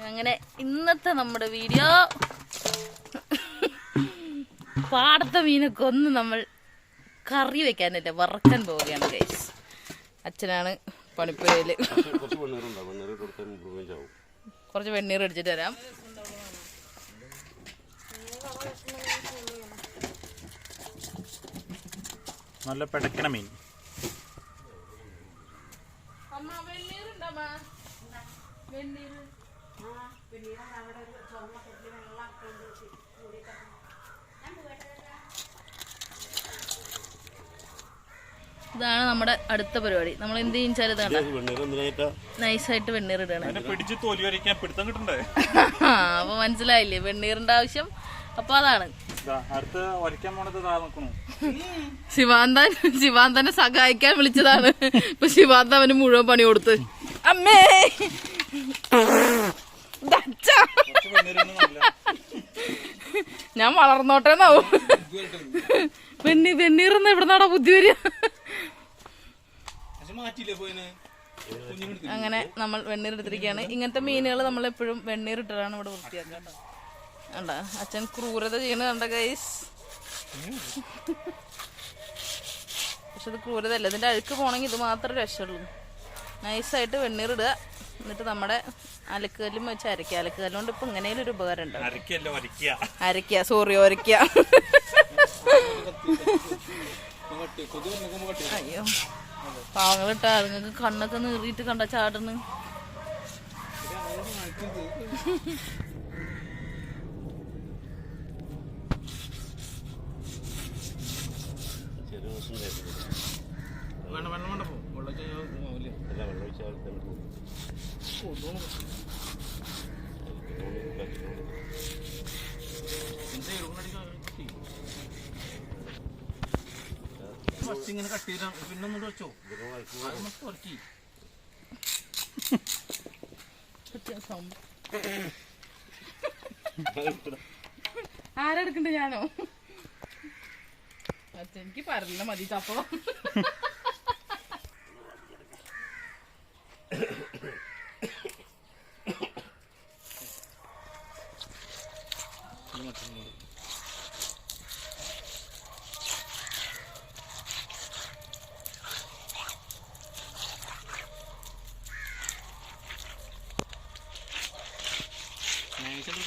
അങ്ങനെ ഇന്നത്തെ നമ്മുടെ വീഡിയോ പാടത്തെ മീനൊക്കെ ഒന്ന് നമ്മൾ കറി വെക്കാനല്ലേ വറക്കാൻ പോവുകയാണ് ഗൈസ്. അച്ഛനാണ് പണിപ്പുരയില്. കുറച്ച് വെണ്ണീർ അടിച്ചിട്ട് വരാം. നല്ല പിടക്കണ മീൻ. ഇതാണ് നമ്മുടെ അടുത്ത പരിപാടി. നമ്മൾ എന്ത് ചെയ്യുന്നത് നൈസായിട്ട് വെണ്ണീർ ഇടണം. അപ്പൊ മനസ്സിലായില്ലേ വെണ്ണീറിന്റെ ആവശ്യം. അപ്പൊ അതാണ് ശിവാന്തനെ സഹായിക്കാൻ വിളിച്ചതാണ്. ഇപ്പൊ ശിവാന്ത അവന് മുഴുവൻ പണി കൊടുത്ത്. അമ്മേ ഞാൻ വളർന്നോട്ടേന്നാവും. വെണ്ണീർന്ന് എവിടുന്നാടാ ബുദ്ധി വരിക? അങ്ങനെ നമ്മൾ വെണ്ണീർ എടുത്തിരിക്കുകയാണ്. ഇങ്ങനത്തെ മീനുകൾ നമ്മൾ എപ്പോഴും വെണ്ണീർ ഇട്ടിട്ടാണ് ഇവിടെ വൃത്തിയാക്കുക. കണ്ട അച്ഛൻ ക്രൂരത ചെയ്യണ കണ്ട ഗൈസ്. പക്ഷെ ഇത് ക്രൂരതല്ല. ഇതിന്റെ അഴുക്ക് പോണെങ്കിൽ ഇത് മാത്രമേ രക്ഷയുള്ളൂ. നൈസായിട്ട് വെണ്ണീർ ഇടുക. എന്നിട്ട് നമ്മുടെ അലക്കുകല്ലും വെച്ച് അരക്കുക. അലക്കുകല്ലുകൊണ്ട് ഇപ്പൊ ഇങ്ങനെയും ഒരു ഉപകാരം ഉണ്ട്. അരക്കുക, സോറി, ഒരയ്ക്കുക. അയ്യോ പാവങ്ങളിട്ടാ നിങ്ങൾക്ക് കണ്ണൊക്കെ നീറിയിട്ട് കണ്ട ചാടുന്നു. ഇങ്ങനെ കട്ട് ചെയ്താ പിന്നെ ഒന്നും വെച്ചോ. ആരെടുക്കണ്ട ഞാനോ? എനിക്ക് പറഞ്ഞ മതി ചപ്പോ.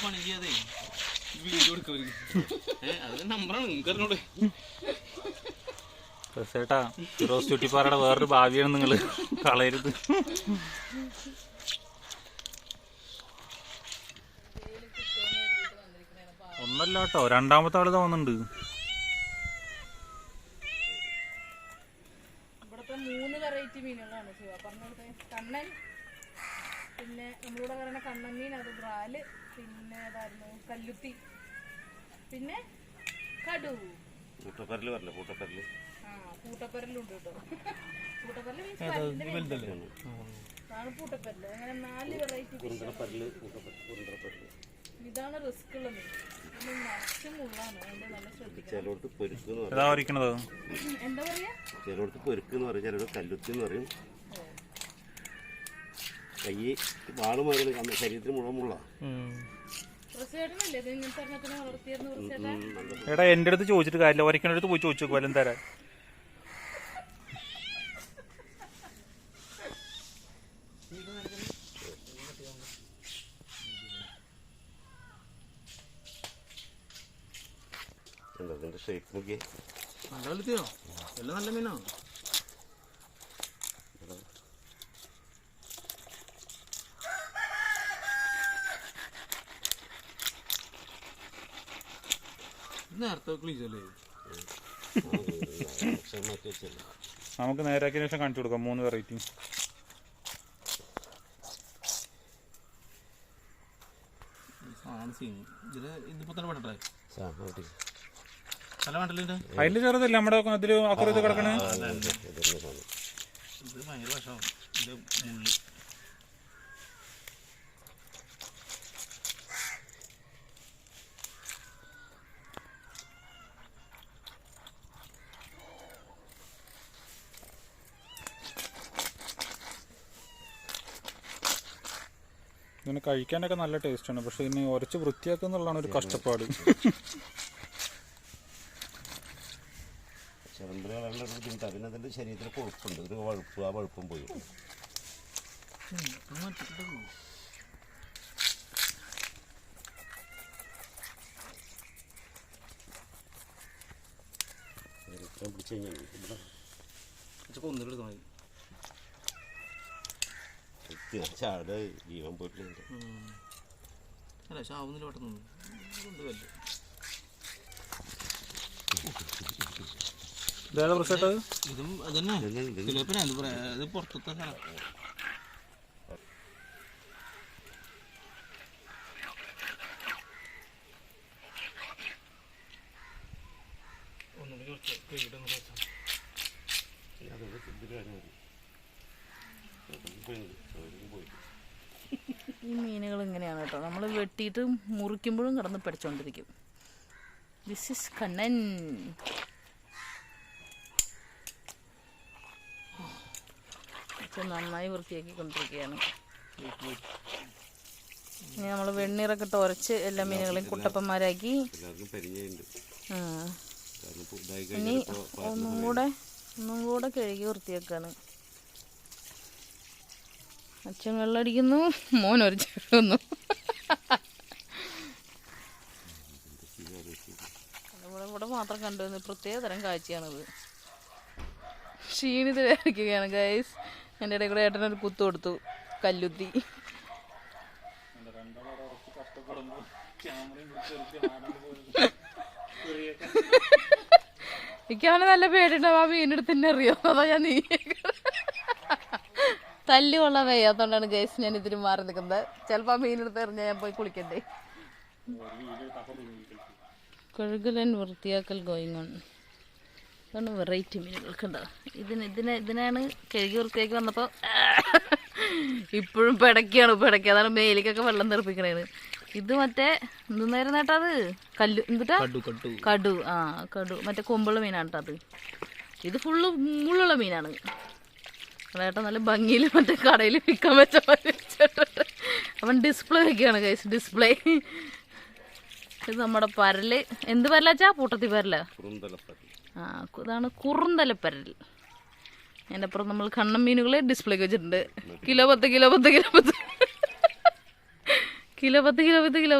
പണി ചെയ്യാതെ വീഡിയോ കൊടുക്ക. അത് നമ്പറാണ് നിങ്ങറിനോട്. ചേട്ടാ ഫിറോസ് ചുട്ടിപ്പാറയുടെ വേറൊരു ഭാവിയാണ് നിങ്ങള് കളയരുത്. ഒന്നല്ല കേട്ടോ, രണ്ടാമത്തെ ആള് തോന്നുന്നുണ്ട്. ഇവിടത്തെ 3 വെറൈറ്റി മീനുകളാണ് ശിവ പറഞ്ഞത്. കണ്ണൻ, പിന്നെ നമ്മളിവിടെ പറയുന്ന കണ്ണൻ മീൻ, അത് ബ്രാല്, പിന്നെ ഏതായിരുന്നു കല്ലുത്തി, പിന്നെ കടു. പൂട്ടപ്പരലുണ്ട് കേട്ടോ. പൂട്ടപ്പരല് മീൻസ് പൂട്ടപ്പരല്. അങ്ങനെ 4 വെറൈറ്റി. ഇതാണ് റിസ്ക് ഉള്ള മീൻ. നിറച്ചും ഉള്ളാണ്. അതുകൊണ്ട് നല്ല ശ്രദ്ധിക്കണം. എന്താ പറയാ, ചിലടത്ത് പൊരുക്കെന്ന് പറയും, ചിലടത്ത് കല്ലുത്തി എന്ന് പറയും. കൈ വാളുമാതിരി ശരീരത്തിന് മുഴുവനുള്ള. എടാ എന്റെ അടുത്ത് ചോദിച്ചിട്ട് കാര്യമില്ല, ഒരിക്കലും അടുത്ത് പോയി ചോദിച്ചു കൊല്ലം തരാൻ. നല്ല വലുത്തിയോ? എല്ലാം നല്ല മീനോ? നേരത്തെ ക്ലീസല്ലേ? നമുക്ക് നേരാക്കിയ ശേഷം കാണിച്ചു കൊടുക്കാം 3 വെറൈറ്റി. ഇതിപ്പോ തന്നെ പെട്ടെ തല വേണ്ടല്ലേ? അതില് ചെറുതല്ല, നമ്മുടെ അതില് അക്കുറത്ത് കിടക്കണേ. ഇത് ഭയങ്കര വശമാണ്. ഇത് മുള്ളി ഇങ്ങനെ കഴിക്കാനൊക്കെ നല്ല ടേസ്റ്റാണ്, പക്ഷെ ഇതിനെ ഉരച്ച് വൃത്തിയാക്കുക എന്നുള്ളതാണ് ഒരു കഷ്ടപ്പാട്. ചെറുമ്പുകളാണ് ബുദ്ധിമുട്ട്. അതിനതിൻ്റെ ശരീരത്തിൽ കൊഴുപ്പുണ്ട്, ഒരു വഴുപ്പ്, ആ വഴുപ്പും പോയി. പിടിച്ചു കഴിഞ്ഞാൽ കൊന്നിട്ടെടുത്താൽ മതി. ചാട് ജീവൻ പോയിട്ടുണ്ട്. അല്ല ചാവുന്നില്ല പെട്ടെന്ന് കൊണ്ടുവല്ലേ. ഇതും അതന്നെ ചിലപ്പോൾ എന്ത് പറയാ, ഇത് പുറത്തത്തെ ഈ മീനുകൾ ഇങ്ങനെയാണ് കേട്ടോ, നമ്മൾ വെട്ടിയിട്ട് മുറിക്കുമ്പോഴും കിടന്ന് പഠിച്ചുകൊണ്ടിരിക്കും. This is Kannan. നന്നായി വൃത്തിയാക്കിക്കൊണ്ടിരിക്കുകയാണ്. ഇനി നമ്മൾ വെണ്ണീറൊക്കെ ഇട്ട് ഉരച്ച് എല്ലാ മീനുകളെയും കുട്ടപ്പന്മാരാക്കി. ഇനി ഒന്നും കൂടെ കഴുകി വൃത്തിയാക്കാണ്. അച്ഛൻ വെള്ളമടിക്കുന്നു, മോൻ ഒരു ചെറുന്നു. ഇവിടെ മാത്രം കണ്ടുവന്ന് പ്രത്യേക തരം കാഴ്ചയാണിത്. ക്ഷീണിതരായിരിക്കുകയാണ് ഗൈസ്. എൻ്റെ ഇടയിൽ കൂടെ ഏട്ടനൊരു കുത്തു കൊടുത്തു, കല്ലുത്തി. എനിക്കവനെ നല്ല പേടിണ്ടാവും, ആ മീനെടുത്ത് തന്നെ അറിയോ, അതാ ഞാൻ നീ തല്ലി കൊള്ളാൻ വയ്യാത്തോണ്ടാണ് ഗൈസ് ഞാൻ ഇതിന് മാറി നിൽക്കുന്നത്. ചിലപ്പോൾ ആ മീനെടുത്ത് എറിഞ്ഞാൽ ഞാൻ പോയി കുളിക്കണ്ടേ. കഴുകലൻ വൃത്തിയാക്കൽ ഗോയിങ് ഓൺ. അതാണ് വെറൈറ്റി മീനുകൾക്കുണ്ടാവും. ഇതിനാണ് കഴുകി വൃത്തിയാക്കി വന്നപ്പോൾ ഇപ്പോഴും പിടയ്ക്കാണ്. അതാണ് മേലിക്കൊക്കെ വെള്ളം തെറിപ്പിക്കണേന്. ഇത് മറ്റേ എന്തുന്നായിരുന്നു കേട്ടോ, അത് കല്ലു എന്തിട്ടാ, കടു. ആ കടു, മറ്റേ കൊമ്പുള്ള മീനാണ് കേട്ടോ അത്. ഇത് ഫുള്ള് മുള്ളുള്ള മീനാണ്. ഏട്ടാ നല്ല ഭംഗിയിൽ മറ്റേ കടയിൽ വിൽക്കാൻ വെച്ച വെച്ചിട്ടുണ്ട്. അവൻ ഡിസ്പ്ലേ വയ്ക്കുകയാണ് ഗൈസ്, ഡിസ്പ്ലേ. ഇത് നമ്മുടെ പരല്. എന്ത് പരലാച്ചാ? പൂട്ടത്തി പരല. ആ ഇതാണ് കുറുന്തലപ്പരൽ. അതിൻ്റെ അപ്പുറം നമ്മൾ കണ്ണൻ മീനുകളെ ഡിസ്പ്ലേക്ക് വെച്ചിട്ടുണ്ട്. കിലോ 10 കിലോ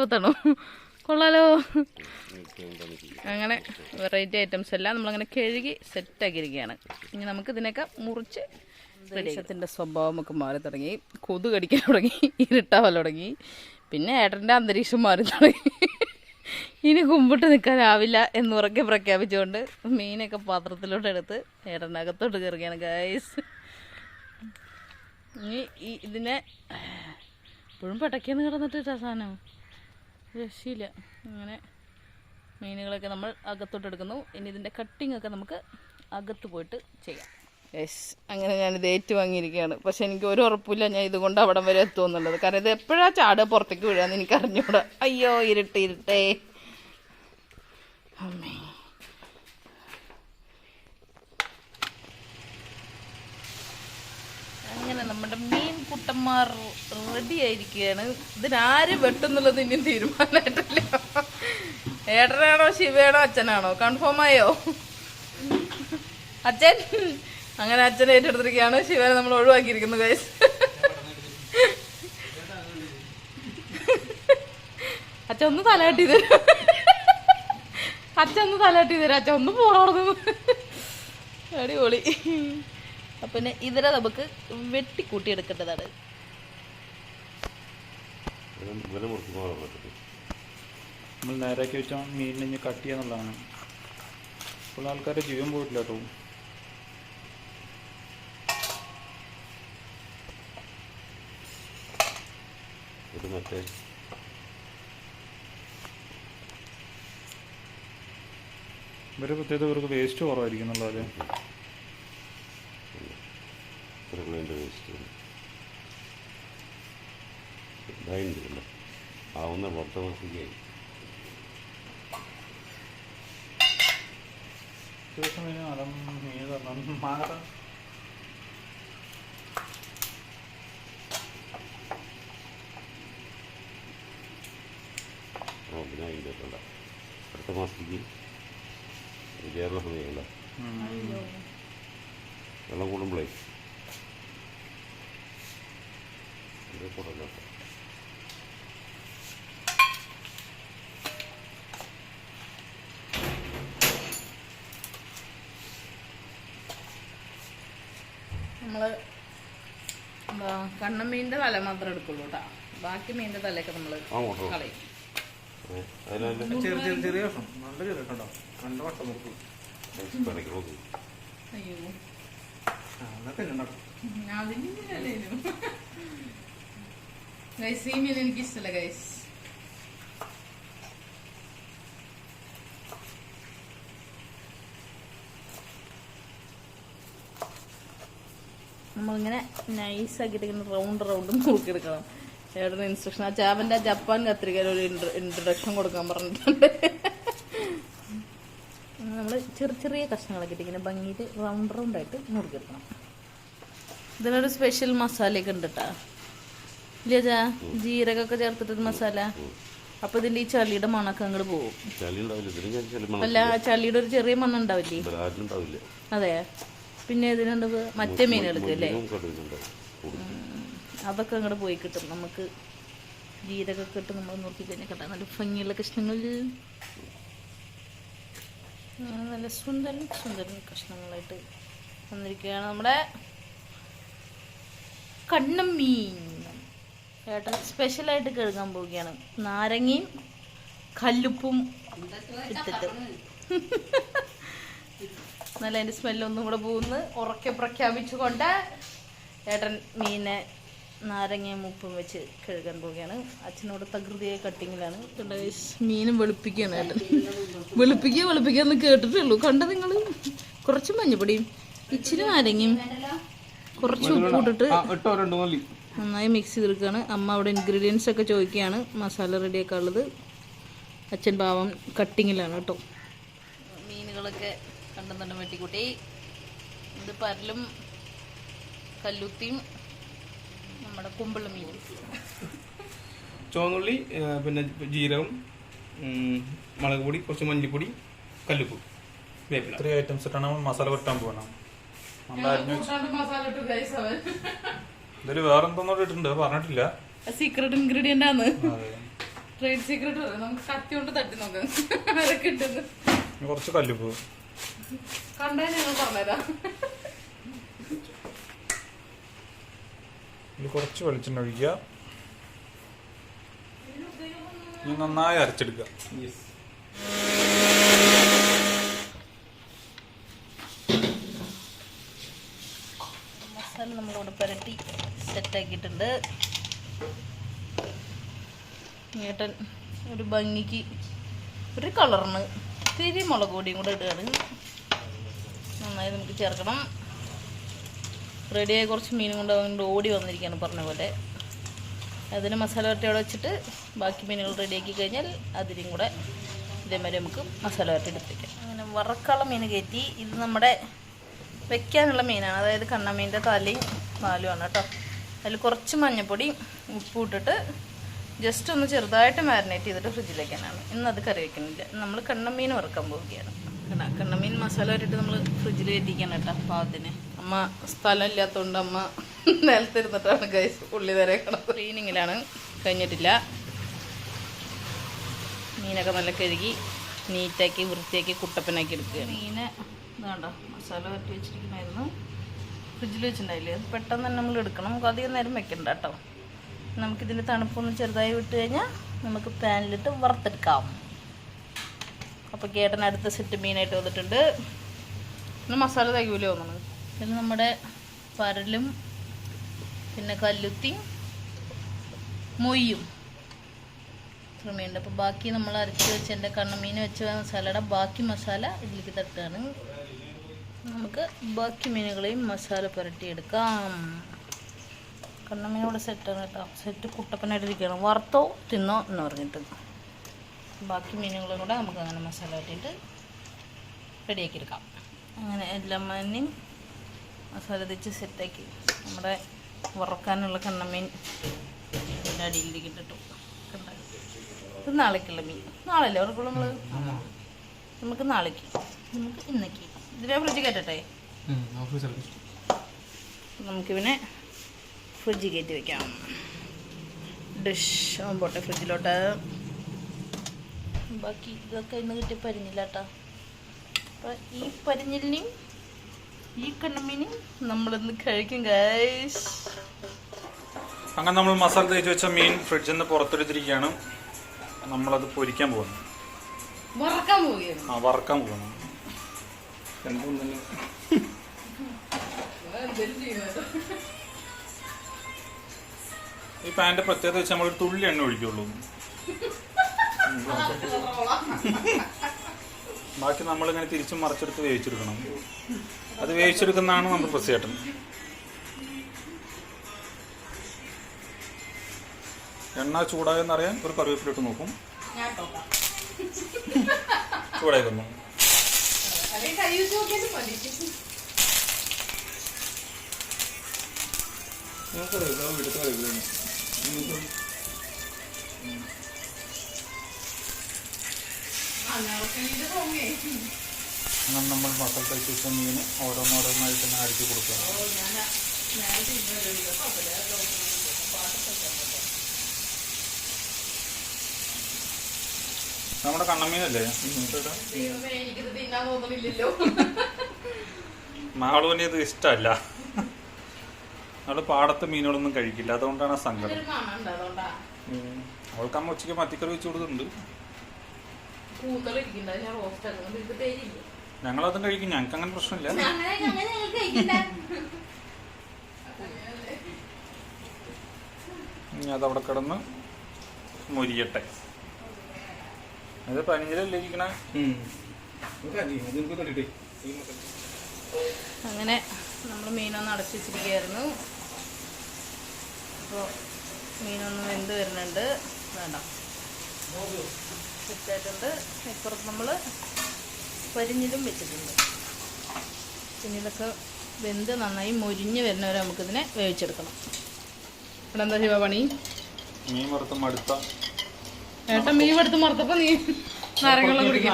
10 കൊള്ളാലോ. അങ്ങനെ വെറൈറ്റി ഐറ്റംസ് എല്ലാം നമ്മളങ്ങനെ കഴുകി സെറ്റാക്കിയിരിക്കുകയാണ്. ഇനി നമുക്ക് ഇതിനൊക്കെ മുറിച്ച് ദേശത്തിൻ്റെ സ്വഭാവമൊക്കെ മാറി തുടങ്ങി. കൊതു കടിക്കാൻ തുടങ്ങി, ഇരുട്ടാവൽ തുടങ്ങി. പിന്നെ ഏട്ടൻ്റെ അന്തരീക്ഷം മാറി തുടങ്ങി. ഇനി കുമ്പിട്ട് നിൽക്കാനാവില്ല എന്നുറക്കെ പ്രഖ്യാപിച്ചുകൊണ്ട് മീനൊക്കെ പാത്രത്തിലോട്ട് എടുത്ത് ഏട്ടനകത്തോട്ട് കയറുകയാണ് ഗൈസ്. ഇനി ഇതിനെ ഇപ്പോഴും പടയ്ക്കാന്ന് കിടന്നിട്ട് സാധനം രക്ഷയില്ല. അങ്ങനെ മീനുകളൊക്കെ നമ്മൾ അകത്തോട്ട് എടുക്കുന്നു. ഇനി ഇതിൻ്റെ കട്ടിങ് ഒക്കെ നമുക്ക് അകത്ത് പോയിട്ട് ചെയ്യാം. യെസ്, അങ്ങനെ ഞാനിത് ഏറ്റുവാങ്ങിയിരിക്കുകയാണ്. പക്ഷെ എനിക്ക് ഒരു ഉറപ്പില്ല ഞാൻ ഇതുകൊണ്ട് അവിടം വരെ എത്തുമെന്നുള്ളത്. കാരണം ഇത് എപ്പോഴാണ് ചാടുക പുറത്തേക്ക് വീഴാന്ന് എനിക്ക് അറിഞ്ഞൂടാ. അയ്യോ ഇരുട്ടേ. അമ്മേ, അങ്ങനെ നമ്മുടെ മീൻ കുട്ടന്മാർ റെഡി ആയിരിക്കുകയാണ്. ഇതിനാര് വെട്ടുന്നുള്ളത് ഇനിയും തീരുമാനമായിട്ടില്ല. ഏട്ടനാണോ ശിവയാണോ അച്ഛനാണോ കൺഫേം ആയോ? അച്ഛൻ. അങ്ങനെ അച്ഛനെ ഏറ്റെടുത്തിരിക്കുകയാണ്. ശിവനെ നമ്മൾ ഒഴിവാക്കിയിരിക്കുന്നു ഗൈസ്. അച്ഛൻ ഒന്ന് തലയാട്ടി തരും. അച്ഛൻ ഒന്ന് പോകണം. അടിപൊളി. അപ്പം പിന്നെ ഇതിനെ നമുക്ക് വെട്ടിക്കൂട്ടി എടുക്കേണ്ടതാണ്. നമ്മൾ നേരാക്കി വെച്ച മീനിനെ കട്ട് ചെയ്യാന്നുള്ളതാണ്. ഇപ്പോൾ ആൾക്കാർ ജീവൻ പോയിട്ടില്ല കേട്ടോ. ഇവരെ പ്രത്യേകത ഇവർക്ക് വേസ്റ്റ് കുറവായിരിക്കും എന്നുള്ളത്. ആവുന്ന പുറത്ത് നോക്കിയായി ദിവസം മീൻ മാങ്ങ വെള്ളം കൂടുമ്പോഴേ ഇത് കൂടല്ലോ. നമ്മൾ കണ്ണൻ മീനിന്റെ തല മാത്രം എടുക്കുള്ളൂ കേട്ടോ. ബാക്കി മീനിന്റെ തലയൊക്കെ നമ്മൾ കളയും. ചെറിയ ചെറിയ കഷ്ണം, നല്ല ചെറിയ കണ്ടോ, നല്ല വട്ടം നോക്കൂ. അയ്യോ അതിന്റെ ഗൈസ്, ഈ മീൻ എനിക്ക് ഇഷ്ടമല്ല ഗൈസ്. നമ്മളിങ്ങനെ നൈസാക്കിയിട്ട് ഇങ്ങനെ റൗണ്ട് നോക്കിയെടുക്കണം. ചേട്ടന് ഇൻസ്ട്രക്ഷൻ, ആ ചാവൻ്റെ ജപ്പാൻ കത്രികയിൽ ഒരു ഇൻട്രൊഡക്ഷൻ കൊടുക്കാൻ പറഞ്ഞിട്ടുണ്ട്. നമ്മൾ ചെറിയ കഷ്ണങ്ങളൊക്കെ ഇട്ട് ഇങ്ങനെ ഭംഗിയിട്ട് റൗണ്ടായിട്ട് നോക്കിയെടുക്കണം. ഇതിനൊരു സ്പെഷ്യൽ മസാലയൊക്കെ ഉണ്ട് കേട്ടോ. ഇല്ലാ, ജീരകമൊക്കെ ചേർത്തിട്ടൊരു മസാല. അപ്പൊ ഇതിന്റെ ഈ ചളിയുടെ മണൊക്കെ അങ്ങോട്ട് പോകും. അല്ല, ചളിയുടെ ഒരു ചെറിയ മണം ഉണ്ടാവില്ലേ? അതെ. പിന്നെ ഇതിനുണ്ട് മറ്റേ മീനുകൾക്ക് അല്ലേ, അതൊക്കെ അങ്ങോട്ട് പോയി കിട്ടും. നമുക്ക് ജീരകമൊക്കെ ഇട്ട് നമ്മൾ നോക്കി കഴിഞ്ഞാൽ കേട്ടാ നല്ല ഭംഗിയുള്ള കഷ്ണങ്ങൾ, നല്ല സുന്ദരൻ കഷ്ണങ്ങളായിട്ട് വന്നിരിക്കുകയാണ് നമ്മുടെ കണ്ണൻ മീൻ. ചേട്ടൻ സ്പെഷ്യലായിട്ട് കഴുകാൻ പോവുകയാണ്. നാരങ്ങയും കല്ലുപ്പും ഇട്ടിട്ട് നല്ല അതിൻ്റെ സ്മെല്ലൊന്നും കൂടെ പോകുന്നു ഉറക്കെ പ്രഖ്യാപിച്ചുകൊണ്ട് ചേട്ടൻ മീനെ നാരങ്ങയും ഉപ്പും വെച്ച് കഴുകാൻ പോവുകയാണ്. അച്ഛനോട് തകൃതിയായ കട്ടിങ്ങിലാണ്. മീനും വെളുപ്പിക്കുകയാണ് ചേട്ടൻ. വെളുപ്പിക്കാന്ന് കേട്ടിട്ടുള്ളൂ. കണ്ട നിങ്ങൾ? കുറച്ച് മഞ്ഞപ്പൊടിയും ഇച്ചിരി നാരങ്ങയും കുറച്ച് ഉപ്പ് ഇട്ടിട്ട് നന്നായി മിക്സ് ചെയ്തെടുക്കുകയാണ്. അമ്മ അവിടെ ഇൻഗ്രീഡിയൻസ് ഒക്കെ ചോദിക്കുകയാണ്. മസാല റെഡിയാക്കാനുള്ളത് അച്ഛൻ പാവം കട്ടിങ്ങിലാണ് കേട്ടോ. മീനുകളൊക്കെ കണ്ടെന്നുണ്ട് വെട്ടിക്കൂട്ടി. ഇത് പരലും കല്ലുത്തിയും നമ്മുടെ കുമ്പിള്ള മീനും. ചുവന്നുള്ളി, പിന്നെ ജീരകം, മുളക് പൊടി, കുറച്ച് മല്ലിപ്പൊടി, കല്ലുപ്പ്, വേപ്പില. ഇത്രയും ഐറ്റംസ് ഇട്ടാണ് നമ്മൾ മസാല പുരട്ടാൻ പോകണം. ഇതിൽ വേറെ എന്തോന്നോട് ഇട്ടുണ്ട്, പറഞ്ഞിട്ടില്ല. സീക്രട്ട് ഇൻഗ്രീഡിയന്റ് ആണ്, ട്രേഡ് സീക്രട്ട്. നമുക്ക് കത്തി കൊണ്ട് തട്ടി നോക്കാം അതൊക്കെ ഇട്ടത്. കുറച്ച് കല്ലുപ്പ് കണ്ടാ ഞങ്ങൾ പറഞ്ഞുതരാം. കുറച്ച് വെളിച്ചെണ്ണ ഒഴിക്കുക. നന്നായി അരച്ചെടുക്കുക. മസാല നമ്മളിവിടെ പുരട്ടി സെറ്റാക്കിയിട്ടുണ്ട്. ഏട്ടൻ ഒരു ഭംഗിക്ക് ഒരു കളറിന് ഇത്തിരി മുളക് പൊടിയും കൂടെ ഇടുകയാണ്. നന്നായി നമുക്ക് ചേർക്കണം. റെഡിയായി കുറച്ച് മീനും കൊണ്ട് അതുകൊണ്ട് ഓടി വന്നിരിക്കുകയാണ് പറഞ്ഞ പോലെ. അതിന് മസാല വരട്ടി അവിടെ വെച്ചിട്ട് ബാക്കി മീനുകൾ റെഡിയാക്കി കഴിഞ്ഞാൽ അതിനും കൂടെ ഇതേമാതിരി നമുക്ക് മസാല വരട്ടി എടുത്തേക്കാം. അങ്ങനെ വറക്കാനുള്ള മീൻ കയറ്റി. ഇത് നമ്മുടെ വെക്കാനുള്ള മീനാണ്, അതായത് കണ്ണമീൻ്റെ തലയും പാലുമാണ് കേട്ടോ. അതിൽ കുറച്ച് മഞ്ഞൾപ്പൊടി ഉപ്പും ഇട്ടിട്ട് ജസ്റ്റ് ഒന്ന് ചെറുതായിട്ട് മാരിനേറ്റ് ചെയ്തിട്ട് ഫ്രിഡ്ജിലേക്കാനാണ്. ഇന്നത് കറി വയ്ക്കുന്നില്ല. നമ്മൾ കണ്ണമീൻ വറുക്കാൻ പോവുകയാണ്. കണ്ണമീൻ മസാല വരട്ടിട്ട് നമ്മൾ ഫ്രിഡ്ജിൽ കയറ്റിക്കാണ് കേട്ടോ പാവത്തിന്. അമ്മ സ്ഥലം ഇല്ലാത്തതുകൊണ്ട് അമ്മ നിലത്തിരുന്നിട്ടാണ് ഗൈസ് ഉള്ളി തരേക്കണത്. ക്ലീനിങ്ങിലാണ്, കഴിഞ്ഞിട്ടില്ല. മീനൊക്കെ നല്ല കഴുകി നീറ്റാക്കി വൃത്തിയാക്കി കുട്ടപ്പനാക്കി എടുക്കുകയാണ്. മീന് ഇതാണ്ടോ മസാല വരട്ടി വെച്ചിരിക്കണമായിരുന്നു, ഫ്രിഡ്ജിൽ വെച്ചിട്ടുണ്ടായില്ലേ. അത് പെട്ടെന്ന് തന്നെ നമ്മൾ എടുക്കണം. നമുക്ക് അധികം നേരം വെക്കണ്ട കേട്ടോ. നമുക്കിതിൻ്റെ തണുപ്പൊന്ന് ചെറുതായി വിട്ട് കഴിഞ്ഞാൽ നമുക്ക് പാനിലിട്ട് വറുത്തെടുക്കാം. അപ്പോൾ കേട്ടൻ അടുത്ത സെറ്റ് മീനായിട്ട് വന്നിട്ടുണ്ട്. പിന്നെ മസാല തയ്യൂലോ തോന്നുന്നു. പിന്നെ നമ്മുടെ പരലും പിന്നെ കല്ലുത്തിയും മൊയ്യും മീനുണ്ട്. അപ്പോൾ ബാക്കി നമ്മൾ അരച്ച് വെച്ച് എൻ്റെ കണ്ണമീൻ വെച്ച മസാലയുടെ ബാക്കി മസാല ഇതിലേക്ക് തട്ടുകയാണ്. നമുക്ക് ബാക്കി മീനുകളെയും മസാല പുരട്ടിയെടുക്കാം. കണ്ണമീനോട് സെറ്റാണ് കേട്ടോ. സെറ്റ് കുട്ടപ്പനായിട്ടിരിക്കുകയാണ്. വറുത്തോ തിന്നോ എന്ന് പറഞ്ഞിട്ട് ബാക്കി മീനുകളും കൂടെ നമുക്ക് അങ്ങനെ മസാല വരട്ടിയിട്ട് റെഡിയാക്കി എടുക്കാം. അങ്ങനെ എല്ലാം മീനും മസാല തേച്ച് സെറ്റാക്കി നമ്മുടെ വറക്കാനുള്ള കണ്ണമീൻ ഇതിൻ്റെ അടിയിലേക്ക് ഇട്ടിട്ടു. ഇത് നാളേക്കുള്ള മീൻ. നാളല്ലേ അവർക്കുള്ള നമ്മൾ നമുക്ക് നാളേക്ക്, നമുക്ക് ഇന്നേക്ക്. ഇതിനെ ഫ്രിഡ്ജ് കയറ്റട്ടെ. നമുക്കിവനെ ഫ്രിഡ്ജിൽ കയറ്റി വെക്കാം. ഡിഷ് പോട്ടെ ഫ്രിഡ്ജിലോട്ട്. ബാക്കി ഇതൊക്കെ ഇന്ന് കിട്ടിയ പരിഞ്ഞില്ല കേട്ടോ. അപ്പം ഈ പരിഞ്ഞിലിനെയും ഈ കണ്ണമീനെയും നമ്മളിന്ന് കഴിക്കും ഗൈസ്. അങ്ങനെ നമ്മൾ മസാല തേച്ച് വെച്ച മീൻ ഫ്രിഡ്ജിൽ നിന്ന് പുറത്തെടുത്തിരിക്കുകയാണ്. നമ്മളത് പൊരിക്കാൻ പോകുന്നു. വറക്കാൻ പോവുകയാണ്. വറക്കാൻ പോകുന്നു. ഈ പാൻ്റെ പ്രത്യേകത വെച്ചാൽ നമ്മളൊരു തുള്ളി എണ്ണ ഒഴിക്കുള്ളൂ. ബാക്കി നമ്മളിങ്ങനെ തിരിച്ചും മറിച്ചെടുത്ത് വേവിച്ചെടുക്കണം. അത് വേവിച്ചെടുക്കുന്നതാണ് നമ്മുടെ പ്രത്യേകത. എണ്ണ ചൂടായെന്നറിയാൻ ഒരു കറിവേപ്പിലിട്ട് നോക്കും. ചൂടായി വന്നു. നമ്മൾ മസാല തേച്ച് വെച്ച മീന് ഓരോന്നോരോന്നായിട്ട് ഇങ്ങനെ അടുക്കി കൊടുക്കണം. നമ്മുടെ കണ്ണമീനല്ലേ മാളൂന് ഇത് ഇഷ്ടമല്ല. അവള് പാടത്തെ മീനുകളൊന്നും കഴിക്കില്ല, അതുകൊണ്ടാണ് സങ്കടം. അവൾക്ക് അമ്മ ഉച്ചയ്ക്ക് മത്തിക്കറി വെച്ച് കൊടുക്കുന്നുണ്ട്. ഞങ്ങളതും കഴിക്കും, ഞങ്ങൾക്ക് അങ്ങനെ പ്രശ്നമില്ല. ഇനി അതവിടെ കിടന്ന് മൊരിയട്ടെ. അത് പനിഞ്ഞിലല്ലേ ഇരിക്കണേ. അങ്ങനെ നമ്മൾ മീനൊന്ന് അടച്ചു വെച്ചിരിക്കുകയായിരുന്നു. അപ്പോൾ മീനൊന്ന് വെന്ത് വരുന്നുണ്ട്. വേണ്ട സെറ്റായിട്ടുണ്ട്. ഇപ്പുറത്ത് നമ്മൾ പരിഞ്ഞിലും വെച്ചിട്ടുണ്ട്. പിന്നെ ഇതൊക്കെ വെന്ത് നന്നായി മൊരിഞ്ഞ് വരുന്നവരെ നമുക്കിതിനെ വേവിച്ചെടുക്കണം. ഇവിടെ എന്താ ശിവ പണി? മീൻ വറുത്ത് മടുത്ത ഏട്ടൻ മീൻ എടുത്ത് മറുത്തപ്പോ നീ നാരങ്ങളും കുടിക്കും.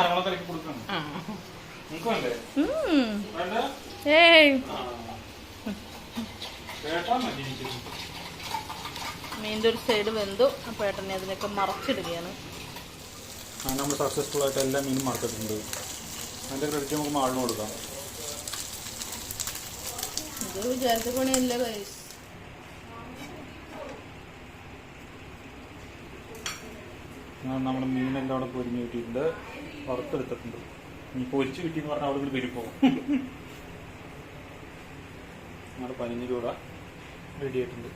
ഏയ് മീൻ്റെ ഒരു സൈഡ് വെന്തു. അപ്പോൾ ഏട്ടനെ അതിനൊക്കെ മറച്ചിടുകയാണ്. നമ്മൾ സക്സസ്ഫുൾ ആയിട്ട് എല്ലാ മീനും മറത്തിട്ടുണ്ട്. അതിൻ്റെ ക്രെഡിറ്റ് നമുക്ക് മാളിന് കൊടുക്കാം. ഇത് വിചാരിച്ച പണിയല്ല ഗൈസ്. നമ്മുടെ മീനെല്ലാം അവിടെ പൊരിഞ്ഞ് കിട്ടിയിട്ടുണ്ട്, വറുത്തെടുത്തിട്ടുണ്ട്. ഇനി പൊരിച്ച് കിട്ടിയെന്ന് പറഞ്ഞാൽ അവിടെ പെരി പോകും. നമ്മുടെ പനിഞ്ഞിലൂടെ റെഡി ആയിട്ടുണ്ട്.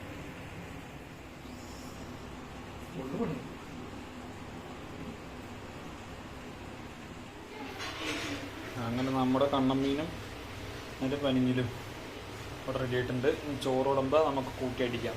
അങ്ങനെ നമ്മുടെ കണ്ണമീനും അതിൻ്റെ പനിഞ്ഞിലും ഇവിടെ റെഡി ആയിട്ടുണ്ട്. ചോറ് വിടുമ്പോൾ നമുക്ക് കൂട്ടി അടിക്കാം.